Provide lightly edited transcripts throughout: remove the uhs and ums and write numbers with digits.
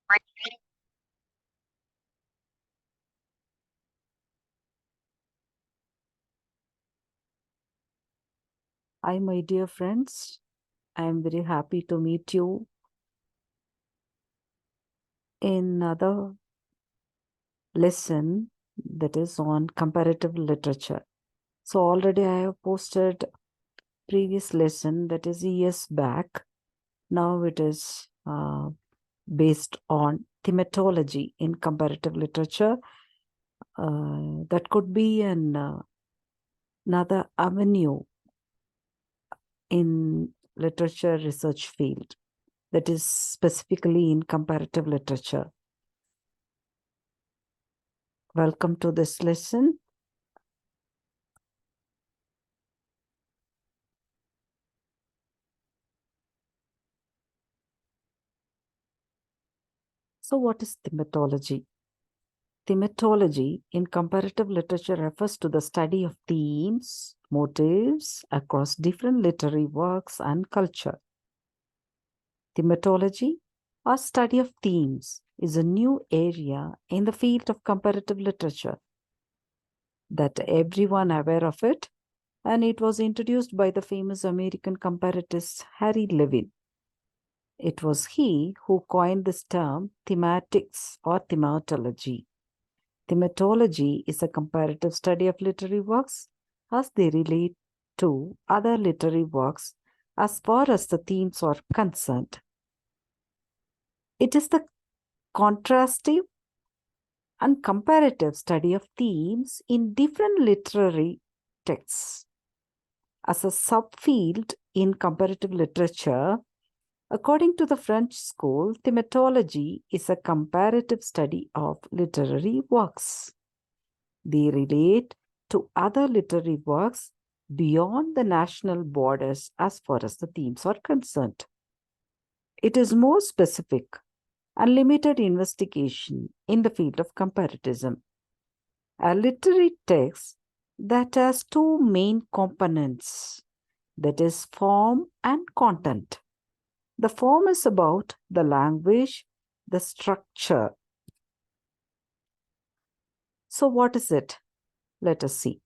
Hi, my dear friends. I am very happy to meet you in another lesson that is on comparative literature. So already I have posted previous lesson that is years back. Now it is based on thematology in comparative literature. That could be another avenue in literature research field that is specifically in comparative literature. Welcome to this lesson. So what is thematology? Thematology in comparative literature refers to the study of themes, motives across different literary works and culture. Thematology, or study of themes, is a new area in the field of comparative literature that everyone aware of it, and it was introduced by the famous American comparatist Harry Levin. It was he who coined this term thematics or thematology. Thematology is a comparative study of literary works as they relate to other literary works as far as the themes are concerned. It is the contrastive and comparative study of themes in different literary texts. As a subfield in comparative literature, according to the French school, thematology is a comparative study of literary works. They relate to other literary works beyond the national borders as far as the themes are concerned. It is more specific and limited investigation in the field of comparativism. A literary text that has two main components, that is form and content. The form is about the language, the structure. So what is it? Let us see.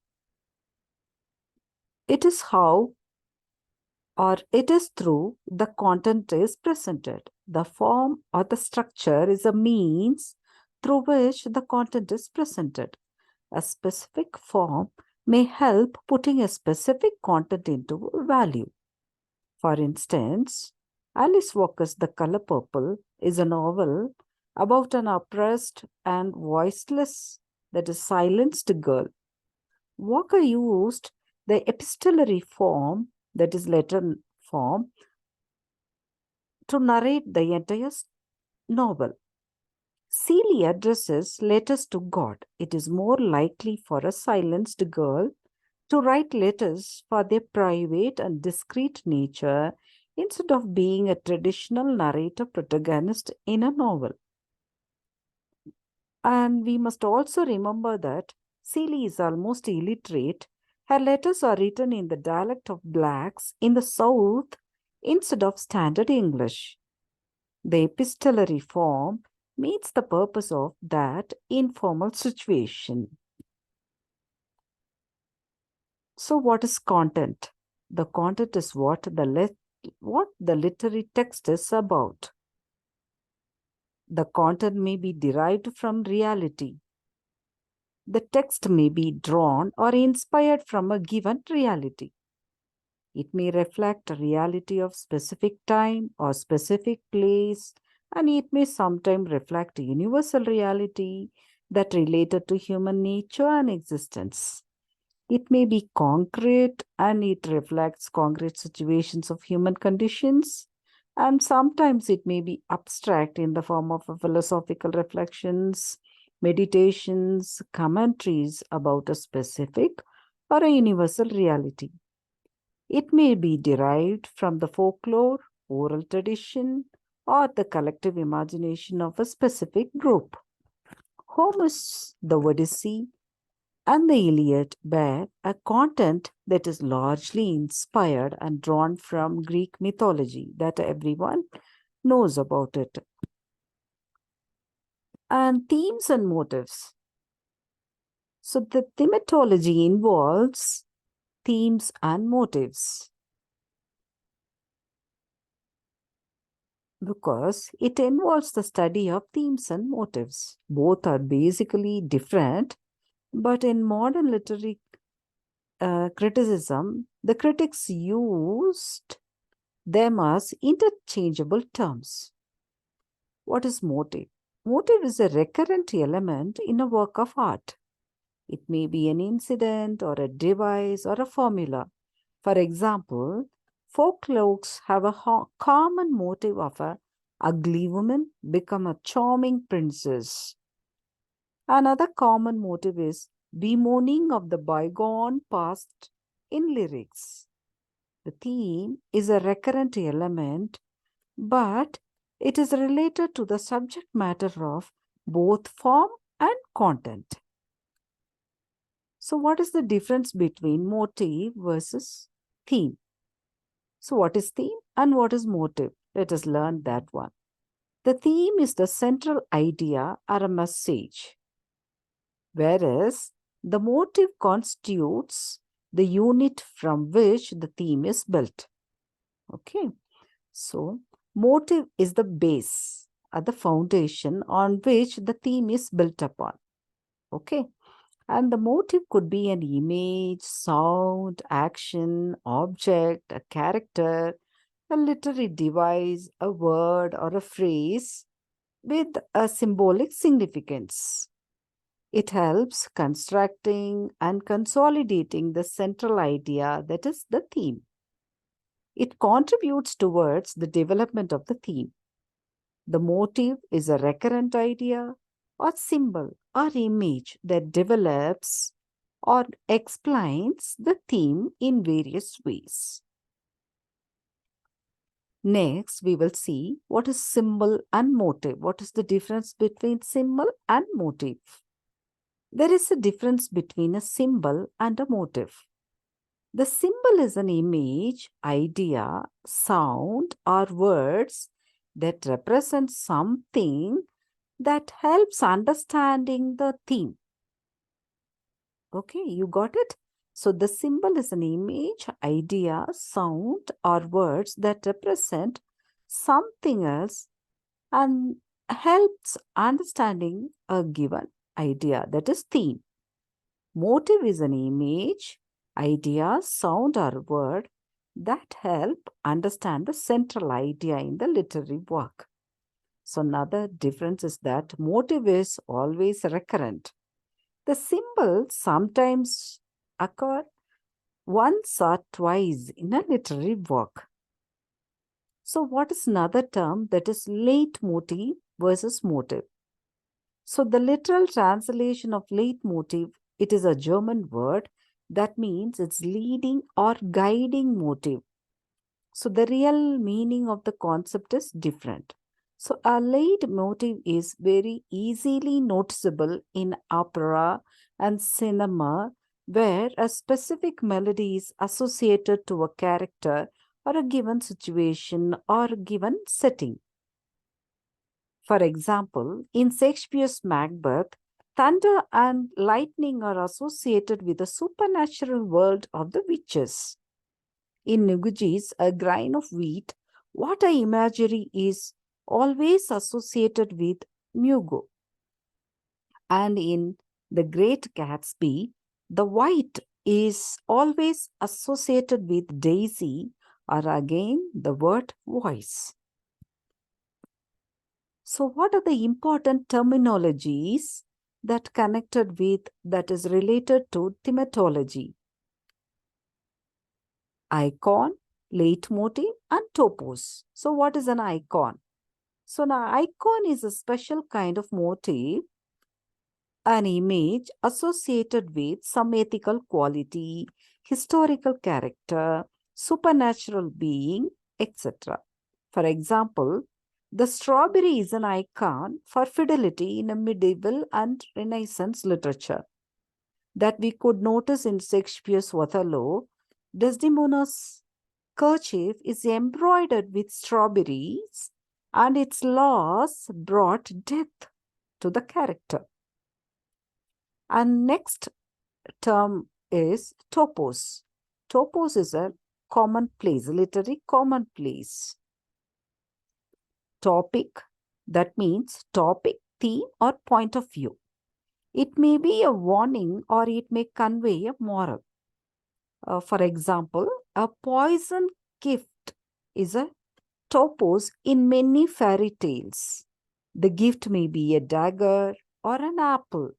It is how or it is through the content is presented. The form or the structure is a means through which the content is presented. A specific form may help putting a specific content into value. For instance, Alice Walker's The Color Purple is a novel about an oppressed and voiceless, that is silenced girl. Walker used the epistolary form, that is letter form, to narrate the entire novel. Seeley addresses letters to God. It is more likely for a silenced girl to write letters for their private and discreet nature instead of being a traditional narrator protagonist in a novel. And we must also remember that Seeley is almost illiterate. Her letters are written in the dialect of blacks in the South instead of standard English. The epistolary form meets the purpose of that informal situation. So what is content? The content is what the literary text is about. The content may be derived from reality. The text may be drawn or inspired from a given reality. It may reflect a reality of specific time or specific place, and it may sometimes reflect a universal reality that related to human nature and existence. It may be concrete and it reflects concrete situations of human conditions. And sometimes it may be abstract in the form of philosophical reflections, meditations, commentaries about a specific or a universal reality. It may be derived from the folklore, oral tradition, or the collective imagination of a specific group. Homer's The Odyssey and the Iliad bear a content that is largely inspired and drawn from Greek mythology that everyone knows about it. And themes and motives. So the thematology involves themes and motives because it involves the study of themes and motives. Both are basically different, but in modern literary criticism, the critics used them as interchangeable terms. What is motive? Motive is a recurrent element in a work of art. It may be an incident or a device or a formula. For example, folklores have a common motive of a ugly woman become a charming princess. Another common motive is bemoaning of the bygone past in lyrics. The theme is a recurrent element, but it is related to the subject matter of both form and content. So, what is the difference between motive versus theme? So, what is theme and what is motive? Let us learn that one. The theme is the central idea or a message, whereas the motive constitutes the unit from which the theme is built. Okay, so motive is the base or the foundation on which the theme is built upon. Okay, and the motive could be an image, sound, action, object, a character, a literary device, a word, or a phrase with a symbolic significance. It helps constructing and consolidating the central idea, that is the theme. It contributes towards the development of the theme. The motive is a recurrent idea or symbol or image that develops or explains the theme in various ways. Next, we will see what is symbol and motive. What is the difference between symbol and motive? There is a difference between a symbol and a motive. The symbol is an image, idea, sound, or words that represent something that helps understanding the theme. Okay, you got it? So the symbol is an image, idea, sound, or words that represent something else and helps understanding a given idea, that is theme. Motive is an image, idea, sound, or word that help understand the central idea in the literary work. So another difference is that motive is always recurrent. The symbol sometimes occur once or twice in a literary work. So what is another term, that is leitmotif versus motive? So the literal translation of leitmotif, it is a German word that means it's leading or guiding motive. So the real meaning of the concept is different. So a leitmotif is very easily noticeable in opera and cinema, where a specific melody is associated to a character or a given situation or a given setting. For example, in Shakespeare's Macbeth, thunder and lightning are associated with the supernatural world of the witches. In Ngugi's A Grain of Wheat, water imagery is always associated with Mugo. And in The Great Gatsby, the white is always associated with Daisy, or again the word voice. So what are the important terminologies that is related to thematology? Icon, leitmotif, and topos. So what is an icon? So an icon is a special kind of motif, an image associated with some ethical quality, historical character, supernatural being, etc. For example, the strawberry is an icon for fidelity in a medieval and Renaissance literature that we could notice in Shakespeare's Othello. Desdemona's kerchief is embroidered with strawberries and its loss brought death. to the character. And next term is topos. Topos is a commonplace, literary commonplace. Topic, that means topic, theme, or point of view. It may be a warning or it may convey a moral. For example, a poison gift is a topos in many fairy tales. The gift may be a dagger or an apple.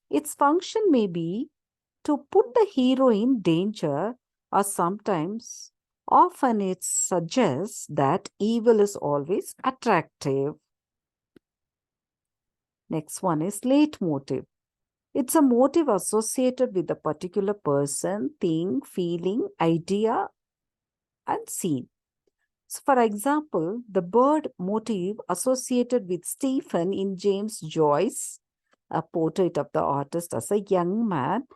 Its function may be to put the hero in danger, or sometimes, often it suggests that evil is always attractive. Next one is leitmotif. It's a motive associated with a particular person, thing, feeling, idea, and scene. So, for example, the bird motif associated with Stephen in James Joyce's A Portrait of the Artist as a Young Man,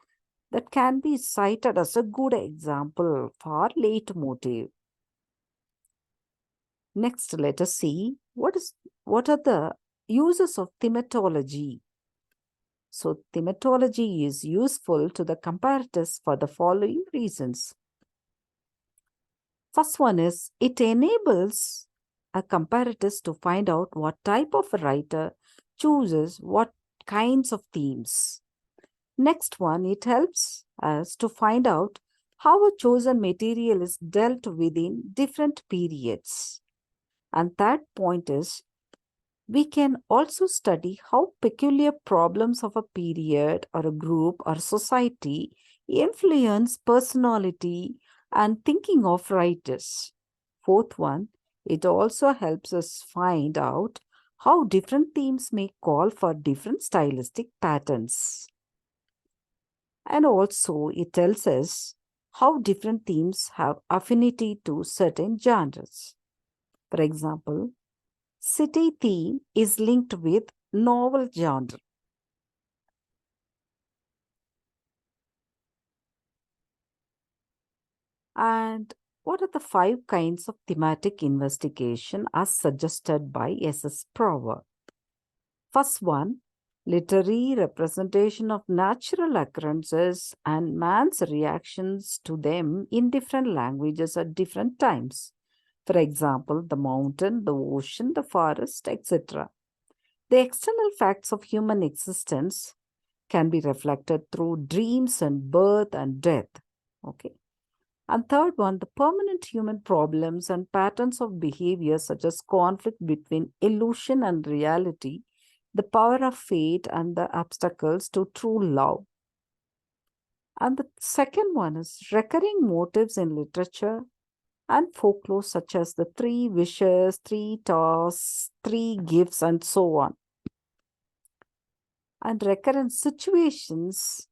that can be cited as a good example for leitmotif. Next, let us see what are the uses of thematology. So, thematology is useful to the comparatives for the following reasons. First one is it enables a comparatist to find out what type of a writer chooses what kinds of themes. Next one, it helps us to find out how a chosen material is dealt with in different periods. And third point is we can also study how peculiar problems of a period or a group or society influence personality and thinking of writers. Fourth one, it also helps us find out how different themes may call for different stylistic patterns. And also, it tells us how different themes have affinity to certain genres. For example, city theme is linked with novel genre. And what are the 5 kinds of thematic investigation as suggested by S.S. Prower? First one, literary representation of natural occurrences and man's reactions to them in different languages at different times. For example, the mountain, the ocean, the forest, etc. The external facts of human existence can be reflected through dreams and birth and death. Okay. And third one, the permanent human problems and patterns of behavior such as conflict between illusion and reality, the power of fate and the obstacles to true love. And the second one is recurring motives in literature and folklore such as the 3 wishes, 3 tasks, 3 gifts, and so on. And recurrent situations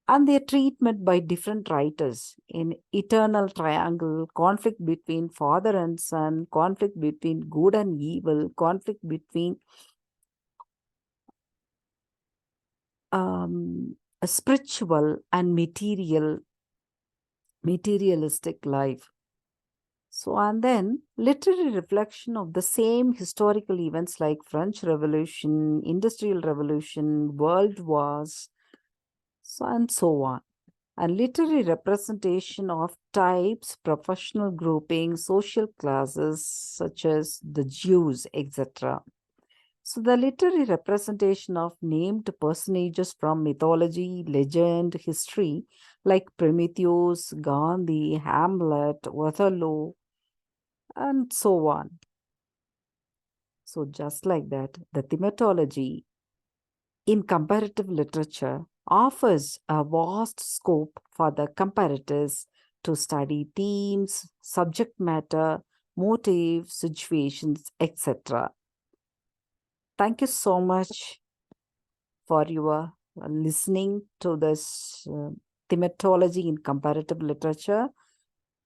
and their treatment by different writers in eternal triangle, conflict between father and son, conflict between good and evil, conflict between a spiritual and materialistic life. So, and then literary reflection of the same historical events like French Revolution, Industrial Revolution, World Wars, so and so on. And literary representation of types, professional groupings, social classes such as the Jews, etc. So the literary representation of named personages from mythology, legend, history, like Prometheus, Gandhi, Hamlet, Othello, and so on. So just like that, the thematology in comparative literature offers a vast scope for the comparatives to study themes, subject matter, motives, situations, etc. Thank you so much for your listening to this thematology in comparative literature.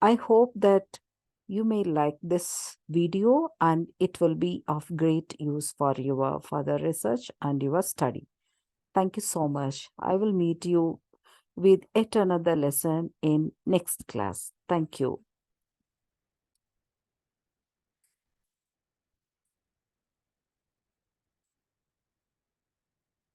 I hope that you may like this video and it will be of great use for your further research and your study. Thank you so much. I will meet you with yet another lesson in next class. Thank you.